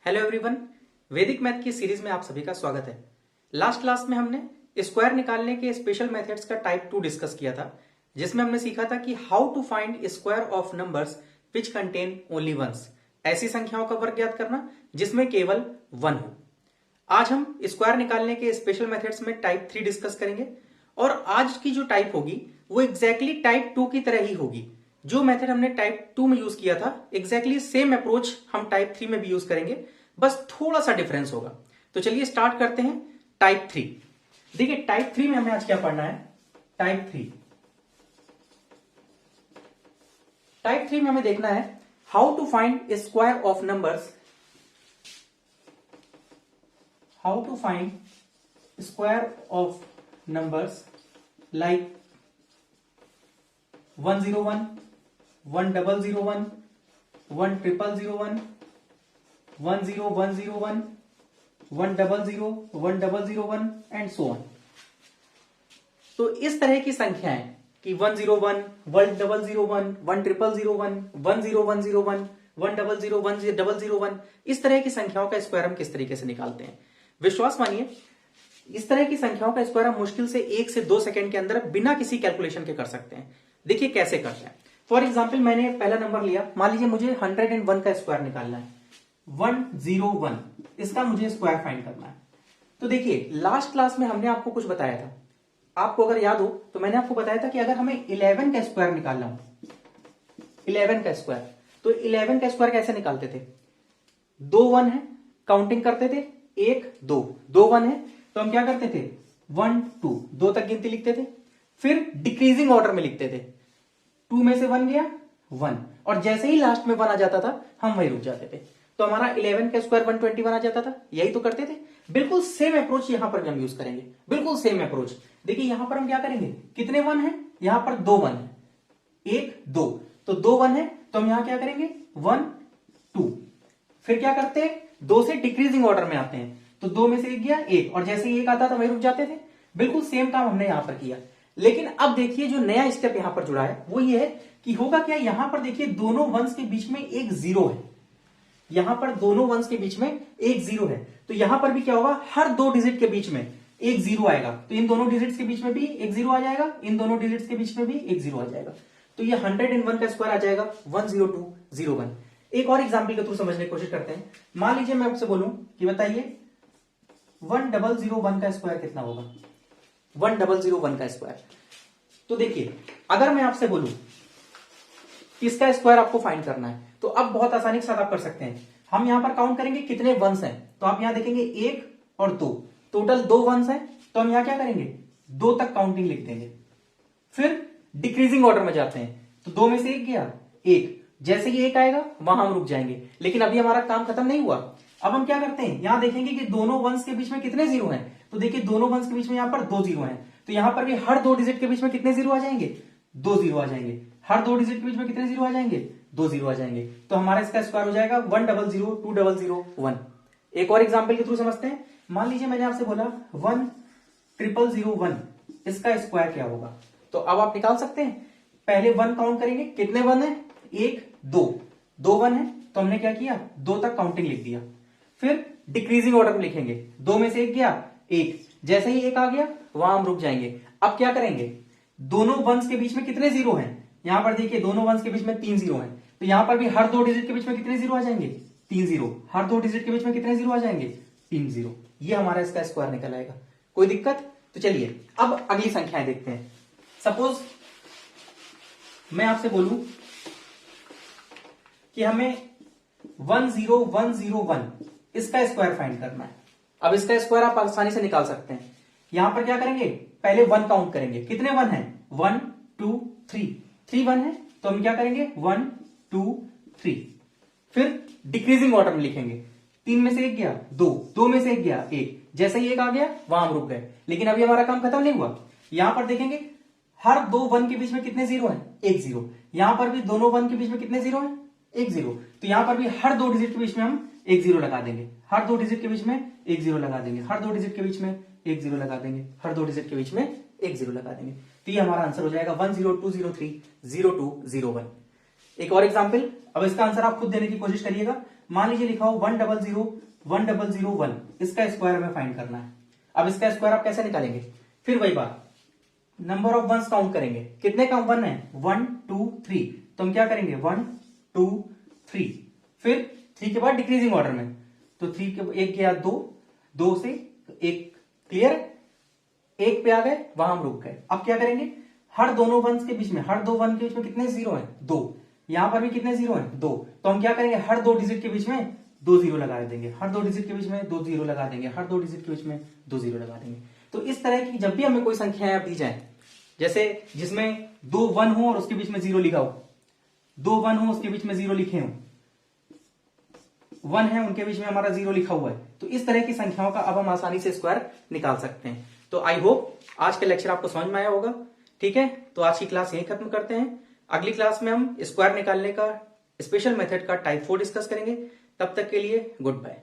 Hello everyone, वैदिक math की series में आप सभी का स्वागत है। लास्ट क्लास में हमने स्क्वायर निकालने के स्पेशल मेथड्स का टाइप 2 डिस्कस किया था, जिसमें हमने सीखा था कि how to find square of numbers which contain only ones. ऐसी संख्याओं का वर्ग ज्ञात करना जिसमें केवल वन हो। आज हम स्क्वायर निकालने के स्पेशल मेथड्स में टाइप 3 डिस्कस करेंगे और आज की जो टाइप होगी वो एग्जैक्टली टाइप 2 की तरह ही होगी। जो मेथड हमने टाइप 2 में यूज किया था एग्जैक्टली सेम अप्रोच हम टाइप 3 में भी यूज करेंगे, बस थोड़ा सा डिफरेंस होगा। तो चलिए स्टार्ट करते हैं टाइप 3। देखिए टाइप 3 में हमें आज क्या पढ़ना है। टाइप 3 में हमें देखना है how to find square of numbers, how to find square of numbers like 101, 1001, 10001, 10101, 100, 1001 and so on. तो इस तरह की संख्याएं कि 101, 1001, 10001, 10101, 100, 1001, इस तरह की संख्याओं का स्क्वायर हम किस तरीके से निकालते हैं। विश्वास मानिए इस तरह की संख्याओं का स्क्वायर हम मुश्किल से 1 से 2 सेकंड के अंदर बिना किसी कैलकुलेशन के कर सकते हैं। देखिए कैसे करते हैं। फॉर एग्जाम्पल मैंने पहला नंबर लिया, मान लीजिए मुझे 101 का स्क्वायर निकालना है। 101 इसका मुझे स्क्वायर फाइंड करना है। तो देखिए लास्ट क्लास में हमने आपको कुछ बताया था, आपको अगर याद हो तो मैंने आपको बताया था कि अगर हमें 11 का स्क्वायर निकालना हो, 11 का स्क्वायर, तो 11 का स्क्वायर कैसे निकालते थे। 2 1 है, काउंटिंग करते थे, 1 2, 2 1 है तो हम क्या करते थे 1 2, 2 तक गिनती लिखते थे, फिर डिक्रीजिंग ऑर्डर में लिखते थे। 2 में से 1 गया 1, और जैसे ही लास्ट में 1 आ जाता था हम वही रुक जाते थे। तो हमारा 11 का स्क्वायर 121 आ जाता था। यही तो करते थे। बिल्कुल सेम अप्रोच यहां पर भी हम यूज करेंगे, बिल्कुल सेम अप्रोच। देखिए यहां पर हम क्या करेंगे, कितने 1 है, यहां पर 2 1 है, 1 2, तो 2 1 है तो हम यहां क्या करेंगे 1 2, फिर क्या करते हैं 2 से डिक्रीजिंग ऑर्डर में आते हैं, तो 2 में से 1 गया 1, और जैसे ही 1 आता था वही रुक जाते थे। बिल्कुल सेम काम हमने यहां पर किया। लेकिन अब देखिए जो नया स्टेप यहां पर जुड़ा है वो ये है कि होगा क्या, यहां पर देखिए दोनों वंस के बीच में एक जीरो है, यहां पर दोनों वंस के बीच में एक जीरो है, तो यहां पर भी क्या होगा, हर 2 डिजिट के बीच में एक जीरो आएगा, तो इन दोनों डिजिट्स के बीच में भी एक जीरो आ जाएगा, इन दोनों डिजिट्स के बीच में भी एक जीरो आ जाएगा। तो ये 101 का स्क्वायर आ जाएगा 10201। एक और एग्जाम्पल के थ्रू समझने की कोशिश करते हैं। मान लीजिए मैं आपसे बोलूं कि बताइए 1001 का स्क्वायर कितना होगा, 1001 का स्क्वायर। तो देखिए अगर मैं आपसे बोलूं इसका स्क्वायर आपको फाइंड करना है, तो अब बहुत आसानी के साथ आप कर सकते हैं। हम यहां पर काउंट करेंगे कितने वंस हैं, तो आप यहां देखेंगे 1 और 2, टोटल 2 वंस हैं, तो हम यहां क्या करेंगे 2 तक काउंटिंग लिख देंगे, फिर डिक्रीजिंग ऑर्डर में जाते हैं, तो 2 में से 1 गया 1, जैसे ही 1 आएगा वहां हम रुक जाएंगे। लेकिन अभी हमारा काम खत्म नहीं हुआ। अब हम क्या करते हैं, यहां देखेंगे कि दोनों वंस के बीच में कितने जीरो हैं, तो देखिए दोनों वंस के बीच में यहां पर 2 जीरो हैं, तो यहां पर भी हर 2 डिजिट के बीच में कितने जीरो आ जाएंगे, 2 जीरो आ जाएंगे। हर 2 डिजिट के बीच में कितने जीरो आ जाएंगे, 2 जीरो आ जाएंगे। तो हमारा इसका स्क्वायर हो जाएगा 1002001। एक और एग्जांपल के थ्रू समझते हैं। मान लीजिए मैंने आपसे बोला 10001, इसका स्क्वायर क्या होगा, तो अब आप निकाल सकते हैं। पहले 1 काउंट करेंगे, कितने 1 है, 1 2, 2 1 है तो हमने क्या किया 2 तक काउंटिंग लिख दिया, फिर डिक्रीजिंग ऑर्डर में लिखेंगे, 2 में से 1 गया 1, जैसे ही 1 आ गया वहां हम रुक जाएंगे। अब क्या करेंगे, दोनों वंस के बीच में कितने जीरो हैं, यहां पर देखिए दोनों वंस के बीच में 3 जीरो हैं, तो यहां पर भी हर 2 डिजिट के बीच में कितने जीरो आ जाएंगे, 3 जीरो। हर 2 डिजिट के बीच में कितने जीरो आ जाएंगे, 3 जीरो। ये हमारा इसका स्क्वायर निकल आएगा। कोई दिक्कत। तो चलिए अब अगली संख्याएं देखते हैं। सपोज मैं आपसे बोलूं कि हमें 10101 इसका स्क्वायर फाइंड करना है। अब इसका स्क्वायर आप आसानी से निकाल सकते हैं। यहां पर क्या करेंगे, पहले 1 काउंट करेंगे, कितने 1 है, 1 2 3, 3 1 है तो हम क्या करेंगे 1 2 3, फिर डिक्रीजिंग ऑर्डर में लिखेंगे, 3 में से 1 गया 2, 2 में से 1 गया 1, जैसे ही 1 आ गया वहां हम रुक गए। लेकिन अभी हमारा काम खत्म नहीं हुआ। यहां पर देखेंगे हर 2 1 के बीच में कितने जीरो है, 1 जीरो। यहां पर भी दोनों 1 के बीच में कितने जीरो है, 1 जीरो, तो यहां पर भी हर 2 डिजिट के बीच में हम 1 जीरो लगा देंगे, हर 2 डिजिट के बीच में 1 जीरो लगा देंगे, हर 2 डिजिट के बीच में 1 जीरो लगा देंगे, हर 2 डिजिट के बीच में 1 जीरो लगा देंगे। तो ये हमारा आंसर हो जाएगा 10203 0201। एक और एग्जाम्पल, अब इसका आंसर आप खुद देने की कोशिश करिएगा। मान लीजिए लिखा हो 1001001, इसका स्क्वायर हमें फाइंड करना है। अब इसका स्क्वायर आप कैसे निकालेंगे? फिर वही बात, नंबर ऑफ वंस काउंट करेंगे, कितने का 1 है? 1 2 3, तो हम क्या करेंगे 1 2 3, फिर 3 के बाद डिक्रीजिंग ऑर्डर में, तो 3 के 1 गया 2, 2 से 1, क्लियर? 1 पे आ गए, वहां हम रुक गए। अब क्या करेंगे, हर दोनों वंस के बीच में, हर दो वन के बीच में कितने जीरो हैं? 2। यहां पर भी कितने जीरो हैं? 2। तो हम क्या करेंगे, हर दो डिजिट के बीच में 2 जीरो लगा देंगे, हर दो डिजिट के बीच में 2 जीरो लगा देंगे, हर दो डिजिट के बीच में 2 जीरो लगा देंगे। तो इस तरह की जब भी हमें कोई संख्याएं दी जाए, जैसे जिसमें 2 1 हो और उसके बीच में 0 लिखा हो, 2 1 हो उसके बीच में 0 लिखे हो, 1 है उनके बीच में हमारा 0 लिखा हुआ है, तो इस तरह की संख्याओं का अब हम आसानी से स्क्वायर निकाल सकते हैं। तो आई होप आज का लेक्चर आपको समझ में आया होगा। ठीक है, तो आज की क्लास यहीं खत्म करते हैं। अगली क्लास में हम स्क्वायर निकालने का स्पेशल मेथड का टाइप 4 डिस्कस करेंगे। तब तक के लिए गुड बाय।